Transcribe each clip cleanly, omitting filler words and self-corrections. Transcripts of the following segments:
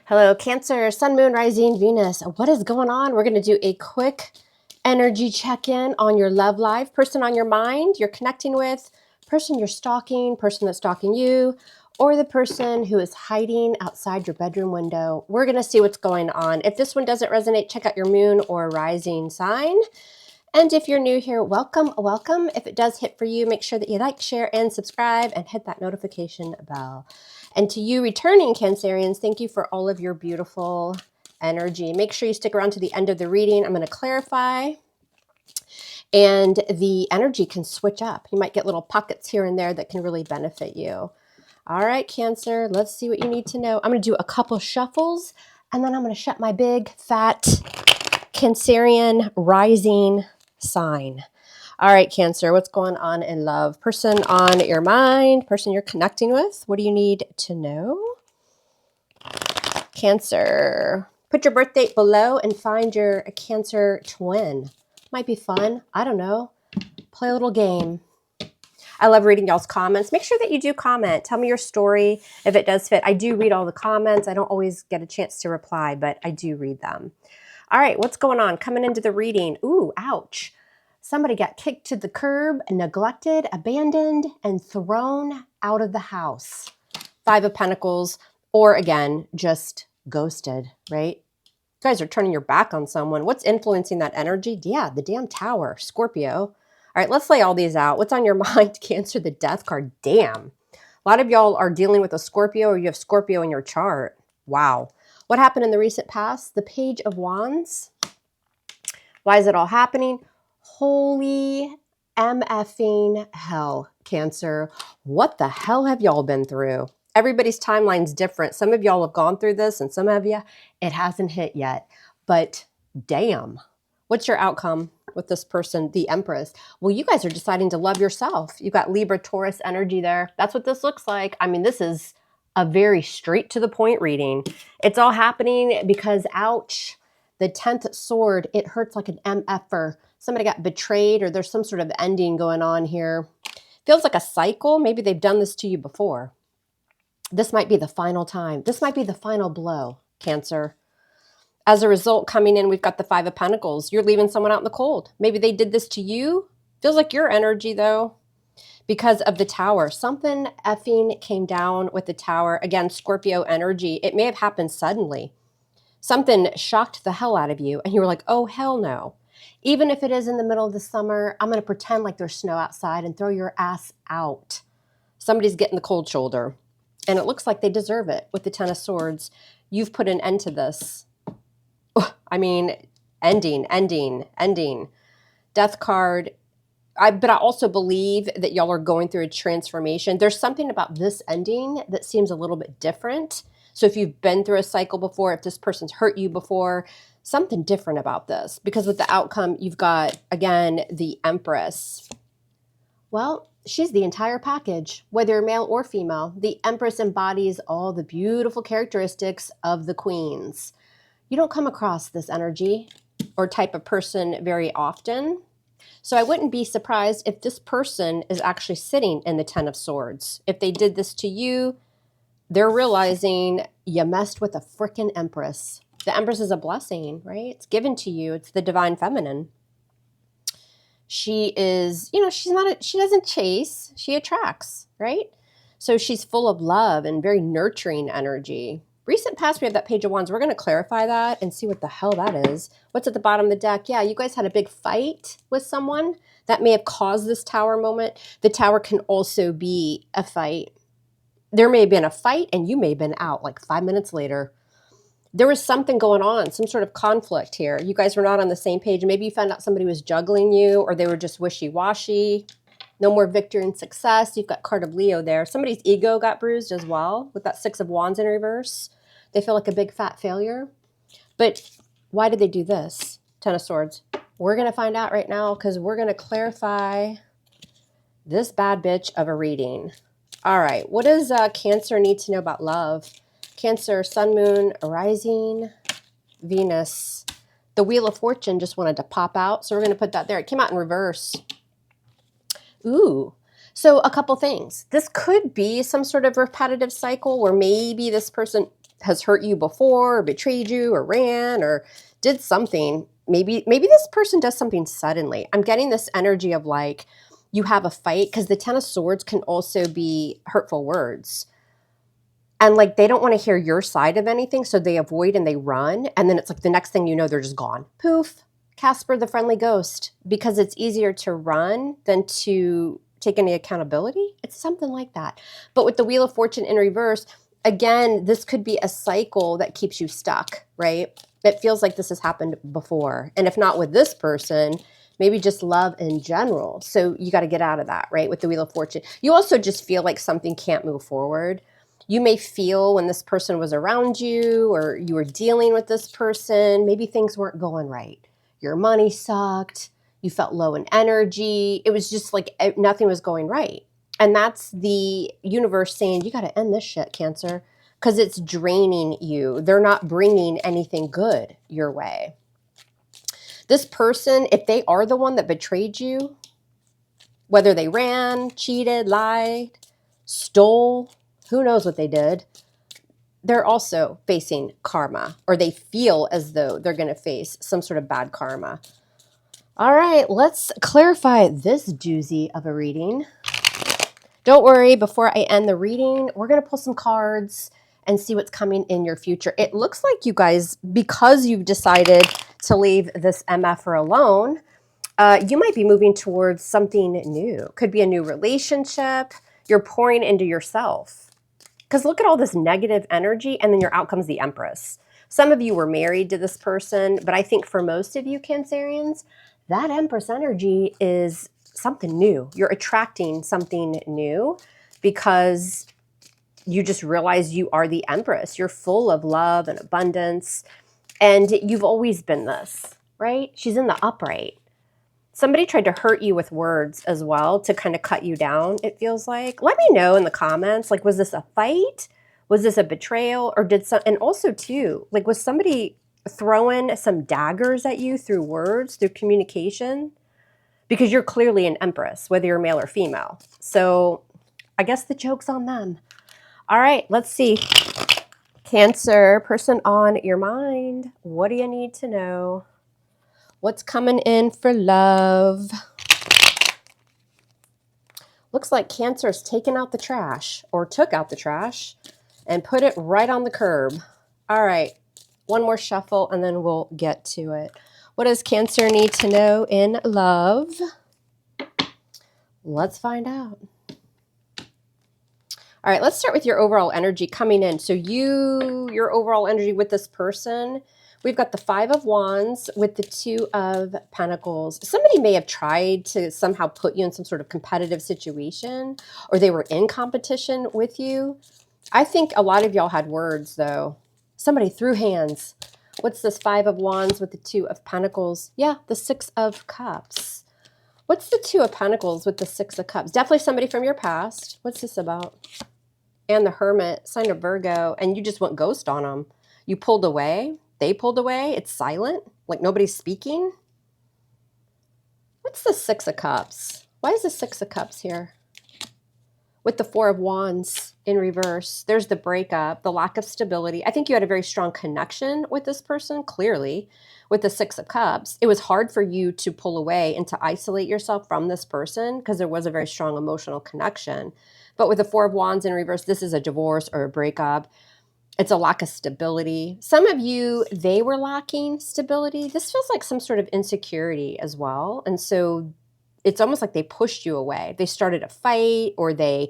Hello, Cancer, Sun, Moon, Rising, Venus. What is going on? We're going to do a quick energy check-in on your love life, person on your mind you're connecting with, person you're stalking, person that's stalking you, or the person who is hiding outside your bedroom window. We're going to see what's going on. If this one doesn't resonate, check out your moon or rising sign. And if you're new here, welcome, welcome. If it does hit for you, make sure that you like, share, and subscribe, and hit that notification bell. And to you returning Cancerians, thank you for all of your beautiful energy. Make sure you stick around to the end of the reading. I'm going to clarify. And the energy can switch up. You might get little pockets here and there that can really benefit you. All right, Cancer, let's see what you need to know. I'm going to do a couple shuffles, and then I'm going to shut my big, fat Cancerian rising sign. All right, Cancer, what's going on in love? Person on your mind, person you're connecting with. What do you need to know? Cancer, put your birth date below and find your Cancer twin. Might be fun. I don't know. Play a little game. I love reading y'all's comments. Make sure that you do comment. Tell me your story if it does fit. I do read all the comments. I don't always get a chance to reply, but I do read them. All right, what's going on? Coming into the reading. Ooh, ouch. Somebody got kicked to the curb, neglected, abandoned, and thrown out of the house. Five of Pentacles, or again, just ghosted, right? You guys are turning your back on someone. What's influencing that energy? Yeah, the damn Tower, Scorpio. All right, let's lay all these out. What's on your mind? Cancer, the Death card. Damn. A lot of y'all are dealing with a Scorpio, or you have Scorpio in your chart. Wow. What happened in the recent past? The Page of Wands. Why is it all happening? Holy MFing hell, Cancer. What the hell have y'all been through? Everybody's timeline's different. Some of y'all have gone through this, and some of you, it hasn't hit yet. But damn, what's your outcome with this person, the Empress? Well, you guys are deciding to love yourself. You've got Libra, Taurus energy there. That's what this looks like. I mean, this is a very straight to the point reading. It's all happening because, ouch, the 10th sword, it hurts like an MFer. Somebody got betrayed, or there's some sort of ending going on here. Feels like a cycle. Maybe they've done this to you before. This might be the final time. This might be the final blow, Cancer. As a result, coming in, we've got the Five of Pentacles. You're leaving someone out in the cold. Maybe they did this to you. Feels like your energy, though, because of the Tower. Something effing came down with the Tower. Again, Scorpio energy. It may have happened suddenly. Something shocked the hell out of you, and you were like, oh, hell no. Even if it is in the middle of the summer, I'm going to pretend like there's snow outside and throw your ass out. Somebody's getting the cold shoulder, and it looks like they deserve it with the Ten of Swords. You've put an end to this. I mean, ending. Death card. But I also believe that y'all are going through a transformation. There's something about this ending that seems a little bit different. So if you've been through a cycle before, if this person's hurt you before, something different about this. Because with the outcome, you've got, again, the Empress. Well, she's the entire package, whether male or female. The Empress embodies all the beautiful characteristics of the queens. You don't come across this energy or type of person very often. So I wouldn't be surprised if this person is actually sitting in the Ten of Swords. If they did this to you, they're realizing you messed with a frickin' Empress. The Empress is a blessing, right? It's given to you. It's the divine feminine. She is, she doesn't chase, she attracts, right? So she's full of love and very nurturing energy. Recent past, we have that Page of Wands. We're going to clarify that and see what the hell that is. What's at the bottom of the deck? Yeah, you guys had a big fight with someone that may have caused this Tower moment. The Tower can also be a fight. There may have been a fight and you may have been out like 5 minutes later. There was something going on, some sort of conflict here. You guys were not on the same page. Maybe you found out somebody was juggling you, or they were just wishy-washy. No more victory and success. You've got card of Leo there. Somebody's ego got bruised as well with that Six of Wands in reverse. They feel like a big fat failure. But why did they do this? Ten of Swords. We're going to find out right now because we're going to clarify this bad bitch of a reading. All right. What does Cancer need to know about love? Cancer, Sun, Moon, Rising, Venus. The Wheel of Fortune just wanted to pop out, so we're going to put that there. It came out in reverse. Ooh. So a couple things. This could be some sort of repetitive cycle where maybe this person has hurt you before or betrayed you or ran or did something. Maybe this person does something suddenly. I'm getting this energy of like you have a fight, because the Ten of Swords can also be hurtful words. And like they don't want to hear your side of anything, so they avoid and they run. And then it's like the next thing you know, they're just gone. Poof, Casper the Friendly Ghost. Because it's easier to run than to take any accountability. It's something like that. But with the Wheel of Fortune in reverse, again, this could be a cycle that keeps you stuck, right? It feels like this has happened before. And if not with this person, maybe just love in general. So you got to get out of that, right? With the Wheel of Fortune. You also just feel like something can't move forward. You may feel when this person was around you or you were dealing with this person, maybe things weren't going right. Your money sucked. You felt low in energy. It was just like nothing was going right. And that's the universe saying, you got to end this shit, Cancer, because it's draining you. They're not bringing anything good your way. This person, if they are the one that betrayed you, whether they ran, cheated, lied, stole, who knows what they did, they're also facing karma, or they feel as though they're going to face some sort of bad karma. All right, let's clarify this doozy of a reading. Don't worry, before I end the reading, we're going to pull some cards and see what's coming in your future. It looks like you guys, because you've decided to leave this MFer alone, you might be moving towards something new. Could be a new relationship. You're pouring into yourself. Because look at all this negative energy, and then your out comes the Empress. Some of you were married to this person, but I think for most of you Cancerians, that Empress energy is something new. You're attracting something new because you just realize you are the Empress. You're full of love and abundance, and you've always been this, right? She's in the upright. Somebody tried to hurt you with words as well to kind of cut you down, it feels like. Let me know in the comments, like, was this a fight? Was this a betrayal? Or did some, and also too, like, was somebody throwing some daggers at you through words, through communication? Because you're clearly an Empress, whether you're male or female. So I guess the joke's on them. All right, let's see. Cancer, person on your mind. What do you need to know? What's coming in for love? Looks like Cancer's taken out the trash, or took out the trash and put it right on the curb. All right, one more shuffle and then we'll get to it. What does Cancer need to know in love? Let's find out. All right, let's start with your overall energy coming in. So your overall energy with this person, we've got the Five of Wands with the Two of Pentacles. Somebody may have tried to somehow put you in some sort of competitive situation, or they were in competition with you. I think a lot of y'all had words, though. Somebody threw hands. What's this Five of Wands with the Two of Pentacles? Yeah, the Six of Cups. What's the Two of Pentacles with the Six of Cups? Definitely somebody from your past. What's this about? And the Hermit, sign of Virgo, and you just went ghost on them. You pulled away. They pulled away. It's silent, like nobody's speaking. What's the Six of Cups? Why is the Six of Cups here? With the Four of Wands in reverse, there's the breakup, the lack of stability. I think you had a very strong connection with this person, clearly, with the Six of Cups. It was hard for you to pull away and to isolate yourself from this person because there was a very strong emotional connection. But with the Four of Wands in reverse, this is a divorce or a breakup. It's a lack of stability. Some of you, they were lacking stability. This feels like some sort of insecurity as well. And so it's almost like they pushed you away. They started a fight, or they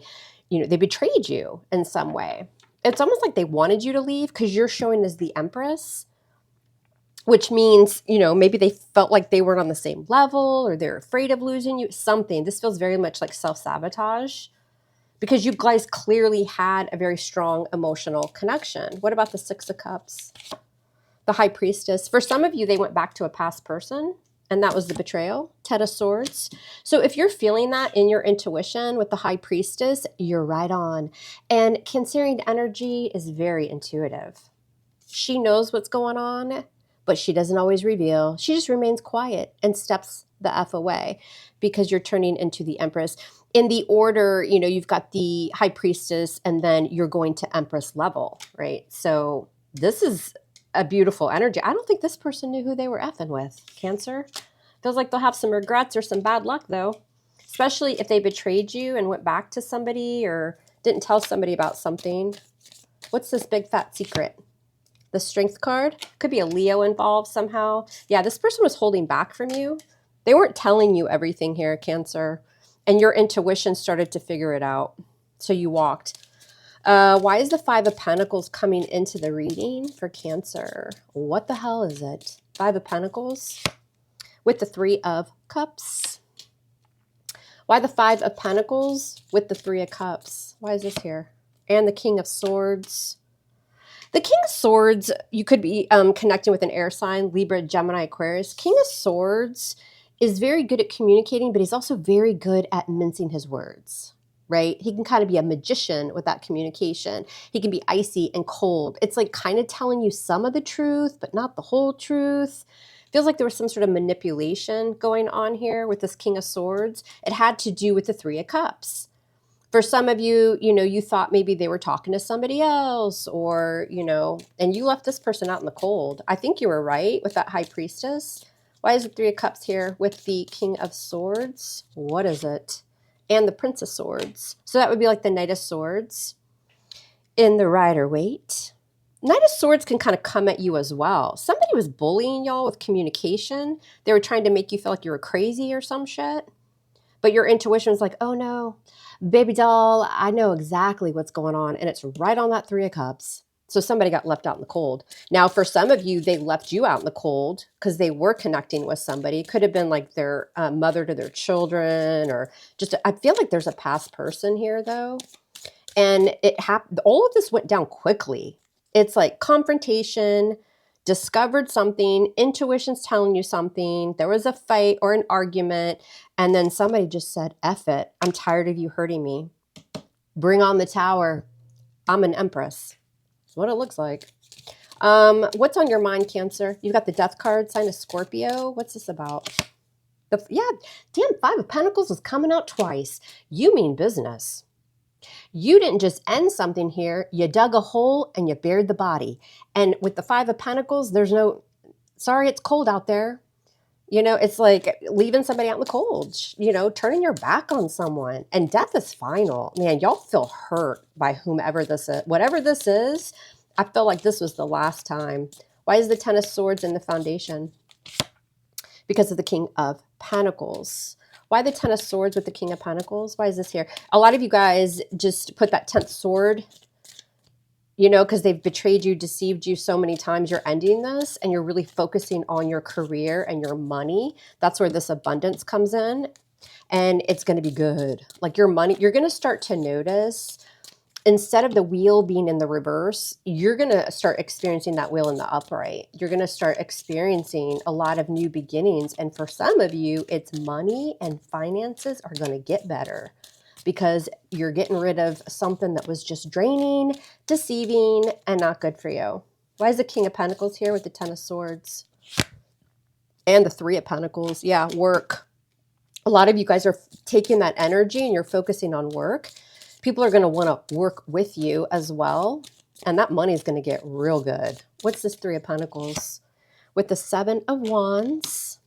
betrayed you in some way. It's almost like they wanted you to leave because you're showing as the Empress, which means, maybe they felt like they weren't on the same level, or they're afraid of losing you, something. This feels very much like self-sabotage, because you guys clearly had a very strong emotional connection. What about the Six of Cups? The High Priestess. For some of you, they went back to a past person, and that was the betrayal. Ten of Swords. So if you're feeling that in your intuition with the High Priestess, you're right on. And Cancerian energy is very intuitive. She knows what's going on, but she doesn't always reveal. She just remains quiet and steps the F away because you're turning into the Empress. in the order, you know, you've got the High Priestess and then you're going to Empress level, right? So this is a beautiful energy. I don't think this person knew who they were effing with. Cancer. Feels like they'll have some regrets or some bad luck though, especially if they betrayed you and went back to somebody or didn't tell somebody about something. What's this big fat secret? The Strength card. Could be a Leo involved somehow. Yeah, this person was holding back from you. They weren't telling you everything here, Cancer. And your intuition started to figure it out. So you walked. Why is the Five of Pentacles coming into the reading for Cancer? What the hell is it? Five of Pentacles with the Three of Cups. Why the Five of Pentacles with the Three of Cups? Why is this here? And the King of Swords. The King of Swords, you could be connecting with an air sign, Libra, Gemini, Aquarius. King of Swords is very good at communicating, but he's also very good at mincing his words, right? He can kind of be a magician with that communication. He can be icy and cold. It's like kind of telling you some of the truth, but not the whole truth. Feels like there was some sort of manipulation going on here with this King of Swords. It had to do with the Three of Cups. For some of you, you know, you thought maybe they were talking to somebody else or, you know, and you left this person out in the cold. I think you were right with that High Priestess. Why is the Three of Cups here with the King of Swords? What is it? And the Prince of Swords. So that would be like the Knight of Swords in the Rider-Waite. Knight of Swords can kind of come at you as well. Somebody was bullying y'all with communication. They were trying to make you feel like you were crazy or some shit. But your intuition was like, oh no, baby doll, I know exactly what's going on. And it's right on that Three of Cups. So somebody got left out in the cold. Now, for some of you, they left you out in the cold because they were connecting with somebody. It could have been like their mother to their children or just, I feel like there's a past person here though. And it happened, all of this went down quickly. It's like confrontation, discovered something, intuition's telling you something, there was a fight or an argument, and then somebody just said, F it, I'm tired of you hurting me. Bring on the tower. I'm an empress. That's what it looks like. What's on your mind, Cancer? You've got the Death card, sign of Scorpio. What's this about? Yeah, damn, Five of Pentacles is coming out twice. You mean business. You didn't just end something here. You dug a hole and you buried the body. And with the Five of Pentacles, there's no, sorry, it's cold out there. You know, it's like leaving somebody out in the cold, you know, turning your back on someone. And death is final. Man, y'all feel hurt by whomever this is. Whatever this is, I feel like this was the last time. Why is the Ten of Swords in the foundation? Because of the King of Pentacles. Why the Ten of Swords with the King of Pentacles? Why is this here? A lot of you guys just put that 10th sword, you know, because they've betrayed you, deceived you so many times. You're ending this and you're really focusing on your career and your money. That's where this abundance comes in. And it's going to be good. Like your money, you're going to start to notice instead of the wheel being in the reverse, you're going to start experiencing that wheel in the upright. You're going to start experiencing a lot of new beginnings. And for some of you, it's money and finances are going to get better because you're getting rid of something that was just draining, deceiving, and not good for you. Why is the King of Pentacles here with the Ten of Swords? And the Three of Pentacles. Yeah, work. A lot of you guys are taking that energy and you're focusing on work. People are going to want to work with you as well. And that money is going to get real good. What's this Three of Pentacles? With the Seven of Wands.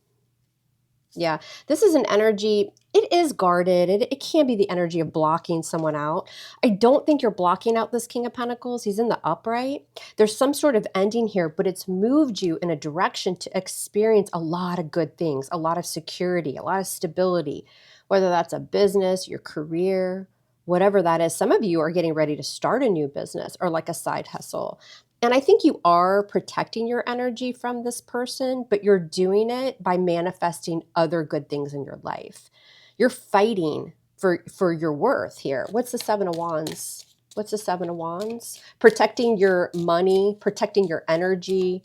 Yeah, this is an energy, it is guarded. It can be the energy of blocking someone out. I don't think you're blocking out this King of Pentacles. He's in the upright. There's some sort of ending here, but it's moved you in a direction to experience a lot of good things, a lot of security, a lot of stability, whether that's a business, your career, whatever that is. Some of you are getting ready to start a new business or like a side hustle. And I think you are protecting your energy from this person, but you're doing it by manifesting other good things in your life. You're fighting for your worth here. What's the Seven of Wands? What's the Seven of Wands? Protecting your money, protecting your energy.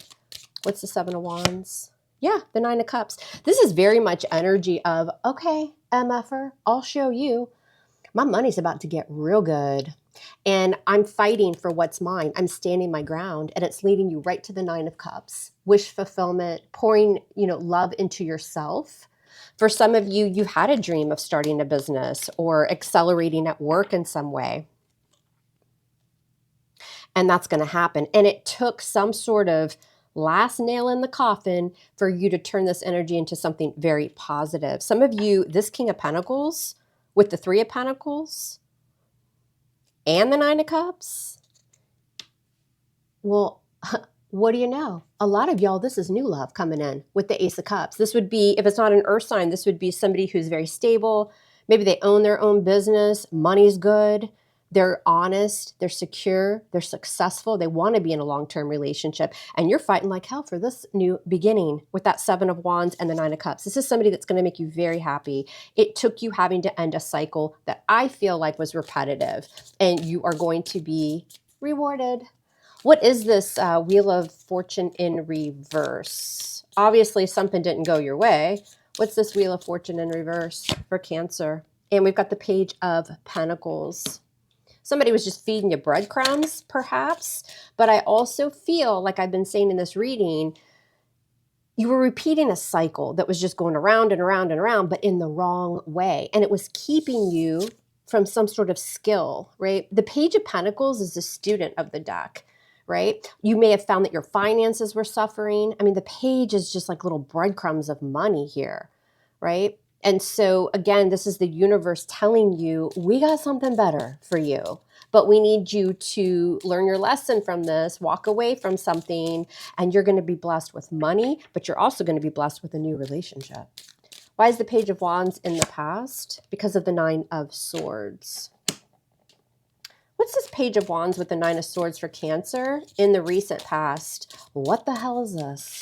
What's the Seven of Wands? Yeah, the Nine of Cups. This is very much energy of, okay, MFer, I'll show you. My money's about to get real good. And I'm fighting for what's mine. I'm standing my ground, and it's leading you right to the Nine of Cups. Wish fulfillment, pouring, you know, love into yourself. For some of you, you had a dream of starting a business or accelerating at work in some way. And that's going to happen. And it took some sort of last nail in the coffin for you to turn this energy into something very positive. Some of you, this King of Pentacles with the Three of Pentacles and the Nine of Cups, well, what do you know? A lot of y'all, this is new love coming in with the Ace of Cups. This would be, if it's not an earth sign, this would be somebody who's very stable. Maybe they own their own business. Money's good. They're honest. They're secure. They're successful. They want to be in a long-term relationship. And you're fighting like hell for this new beginning with that Seven of Wands and the Nine of Cups. This is somebody that's going to make you very happy. It took you having to end a cycle that I feel like was repetitive. And you are going to be rewarded. What is this Wheel of Fortune in reverse? Obviously, something didn't go your way. What's this Wheel of Fortune in reverse for Cancer? And we've got the Page of Pentacles. Somebody was just feeding you breadcrumbs, perhaps. But I also feel, like I've been saying in this reading, you were repeating a cycle that was just going around and around and around, but in the wrong way. And it was keeping you from some sort of skill, right? The Page of Pentacles is the student of the deck. Right? You may have found that your finances were suffering. I mean, the page is just like little breadcrumbs of money here, right? And so again, this is the universe telling you, we got something better for you, but we need you to learn your lesson from this, walk away from something, and you're going to be blessed with money, but you're also going to be blessed with a new relationship. Why is the Page of Wands in the past? Because of the Nine of Swords. What's this Page of Wands with the Nine of Swords for Cancer in the recent past? What the hell is this?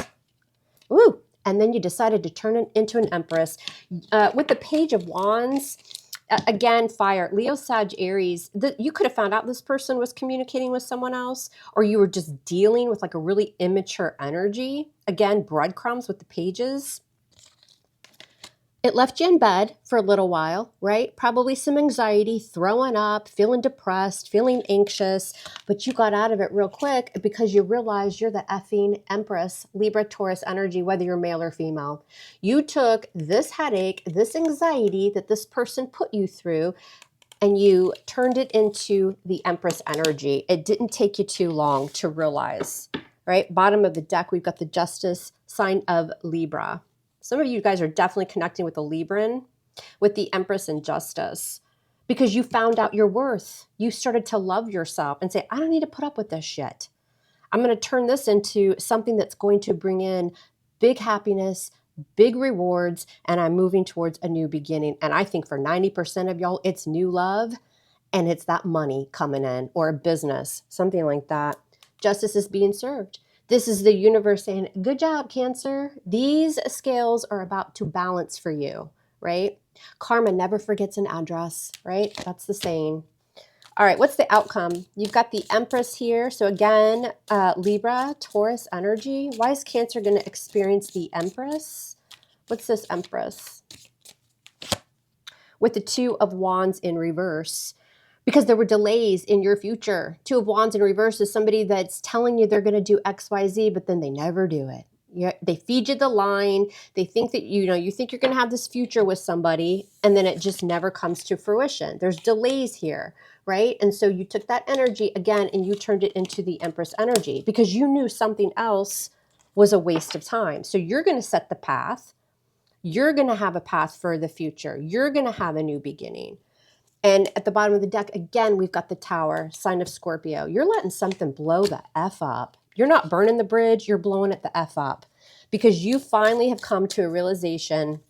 Ooh, and then you decided to turn it into an Empress. With the Page of Wands, again, fire, Leo, Sag, Aries, you could have found out this person was communicating with someone else, or you were just dealing with like a really immature energy. Again, breadcrumbs with the pages. It left you in bed for a little while, right? Probably some anxiety, throwing up, feeling depressed, feeling anxious, but you got out of it real quick because you realized you're the effing Empress, Libra, Taurus energy, whether you're male or female. You took this headache, this anxiety that this person put you through, and you turned it into the Empress energy. It didn't take you too long to realize, right? Bottom of the deck, we've got the Justice, sign of Libra. Some of you guys are definitely connecting with the Libran, with the Empress and Justice, because you found out your worth. You started to love yourself and say, I don't need to put up with this shit. I'm going to turn this into something that's going to bring in big happiness, big rewards, and I'm moving towards a new beginning. And I think for 90% of y'all, it's new love, and it's that money coming in, or a business, something like that. Justice is being served. This is the universe saying, good job, Cancer. These scales are about to balance for you, right? Karma never forgets an address, right? That's the saying. All right, what's the outcome? You've got the Empress here. So again, Libra, Taurus energy. Why is Cancer going to experience the Empress? What's this Empress? With the Two of Wands in reverse. Because there were delays in your future. Two of Wands in reverse is somebody that's telling you they're going to do X, Y, Z, but then they never do it. They feed you the line. They think that, you think you're going to have this future with somebody, and then it just never comes to fruition. There's delays here, right? And so you took that energy again, and you turned it into the Empress energy because you knew something else was a waste of time. So you're going to set the path. You're going to have a path for the future. You're going to have a new beginning. And at the bottom of the deck, again, we've got the Tower, sign of Scorpio. You're letting something blow the F up. You're not burning the bridge, you're blowing it the F up. Because you finally have come to a realization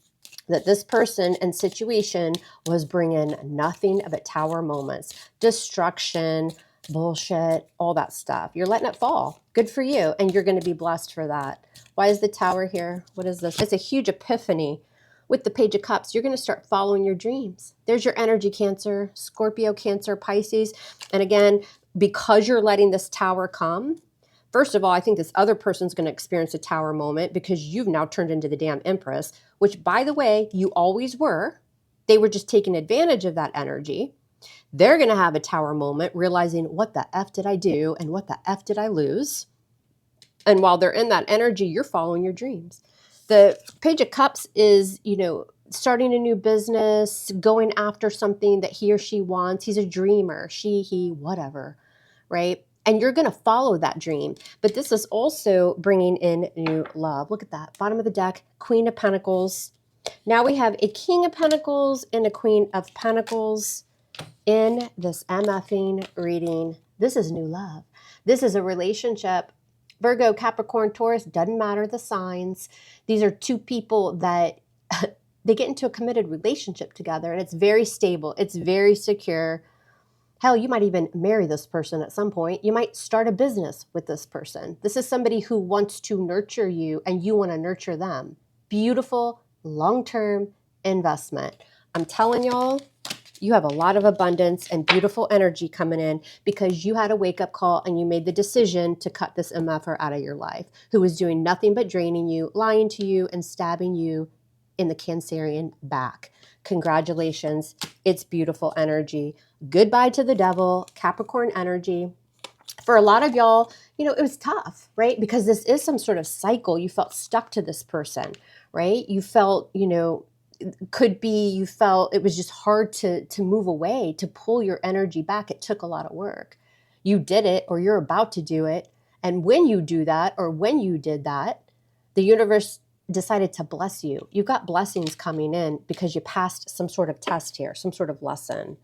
that this person and situation was bringing nothing but Tower moments. Destruction, bullshit, all that stuff. You're letting it fall. Good for you. And you're going to be blessed for that. Why is the Tower here? What is this? It's a huge epiphany. With the Page of Cups, you're going to start following your dreams. There's your energy, Cancer, Scorpio, Cancer, Pisces. And again, because you're letting this Tower come, first of all, I think this other person's going to experience a Tower moment because you've now turned into the damn Empress, which, by the way, you always were. They were just taking advantage of that energy. They're going to have a Tower moment, realizing, what the F did I do and what the F did I lose? And while they're in that energy, you're following your dreams. The Page of Cups is, you know, starting a new business, going after something that he or she wants. He's a dreamer, she, he, whatever, right? And you're going to follow that dream. But this is also bringing in new love. Look at that. Bottom of the deck, Queen of Pentacles. Now we have a King of Pentacles and a Queen of Pentacles in this MFing reading. This is new love. This is a relationship. Virgo, Capricorn, Taurus, doesn't matter the signs. These are two people that they get into a committed relationship together, and it's very stable. It's very secure. Hell, you might even marry this person at some point. You might start a business with this person. This is somebody who wants to nurture you, and you want to nurture them. Beautiful, long-term investment. I'm telling y'all, you have a lot of abundance and beautiful energy coming in because you had a wake-up call and you made the decision to cut this MFer out of your life, who was doing nothing but draining you, lying to you, and stabbing you in the Cancerian back. Congratulations. It's beautiful energy. Goodbye to the devil, Capricorn energy. For a lot of y'all, you know, it was tough, right? Because this is some sort of cycle. You felt stuck to this person, right? You felt, you know, could be you felt it was just hard to move away, to pull your energy back. It took a lot of work. You did it, or you're about to do it. And when you do that, or when you did that, the universe decided to bless you. You got blessings coming in because you passed some sort of test here, some sort of lesson.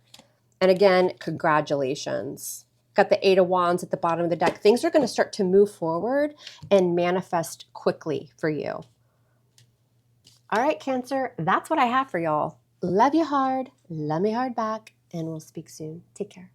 And again, congratulations. Got the Eight of Wands at the bottom of the deck. Things are going to start to move forward and manifest quickly for you. All right, Cancer, that's what I have for y'all. Love you hard, love me hard back, and we'll speak soon. Take care.